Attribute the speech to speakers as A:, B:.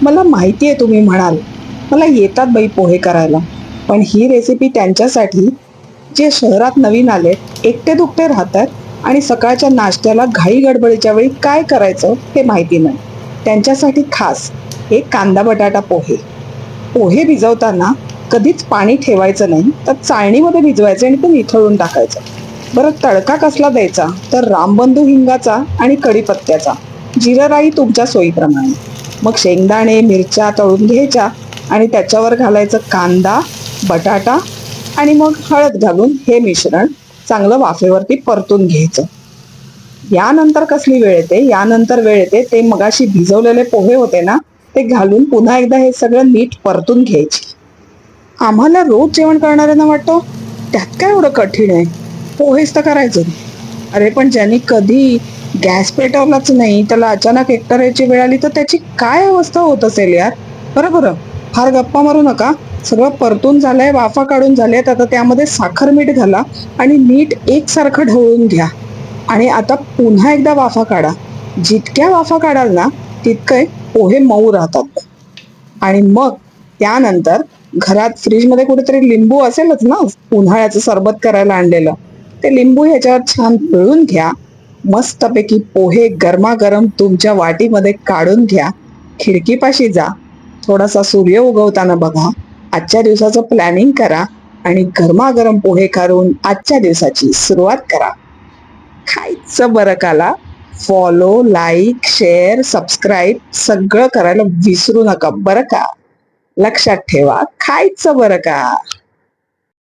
A: मला माहिती आहे तुम्ही म्हणाल, मला येतात बाई पोहे करायला. पण ही रेसिपी त्यांच्यासाठी जे शहरात नवीन आलेत, एकटे दुकटे राहतात आणि सकाळच्या नाश्त्याला घाई गडबडीच्या वेळी काय करायचं हे माहिती नाही. त्यांच्यासाठी खास हे कांदा बटाटा पोहे. पोहे भिजवताना कधीच पाणी ठेवायचं नाही, तर चाळणीमध्ये भिजवायचे आणि ते निथळून टाकायचं. बरं, तडका कसला द्यायचा तर रामबंधू हिंगाचा आणि कढीपत्त्याचा, जिरं राई तुमच्या सोयीप्रमाणे. मग शेंगदाणे मिरच्या तळून घ्यायच्या आणि त्याच्यावर घालायचं कांदा बटाटा आणि मग हळद घालून हे मिश्रण चांगलं वाफेवरती परतून घ्यायचं. यानंतर कसली वेळ येते, यानंतर वेळ येते ते मगाशी भिजवलेले पोहे होते ना, ते घालून पुन्हा एकदा हे सगळं नीट परतून घ्यायचे. आम्हाला रोज जेवण करणाऱ्यांना वाटतं त्यात काय एवढं कठीण आहे, पोहेच तर करायचं. अरे पण ज्यांनी कधी गॅस पेटवलाच नाही, त्याला अचानक एकटारायची वेळ आली तर त्याची काय अवस्था होत असेल यार. बरं बरं, फार गप्पा मारू नका. सगळं परतून झालंय, वाफा काढून झाल्यात. आता त्यामध्ये साखर मीठ घाला आणि नीट एकसारखं ढवळून घ्या. आणि आता पुन्हा एकदा वाफा काढा. जितक्या वाफा काढाल ना तितके पोहे मऊ राहतात. आणि मग त्यानंतर घरात फ्रीजमध्ये कुठेतरी लिंबू असेलच ना, उन्हाळ्याचं सरबत करायला आणलेलं, ते लिंबू ह्याच्यावर छान पिळून घ्या. मस्तपैकी पोहे गरमागरम तुमच्या वाटीमध्ये काढून घ्या. खिडकीपाशी जा, थोडासा सूर्य उगवताना बघा. आजच्या दिवसाचं प्लॅनिंग करा आणि गरमागरम पोहे काढून आजच्या दिवसाची सुरुवात करा. खायचं बरं काला. फॉलो, लाईक, शेअर, सबस्क्राईब सगळं करायला विसरू नका बरं का. लक्षात ठेवा, खायचं बरं का.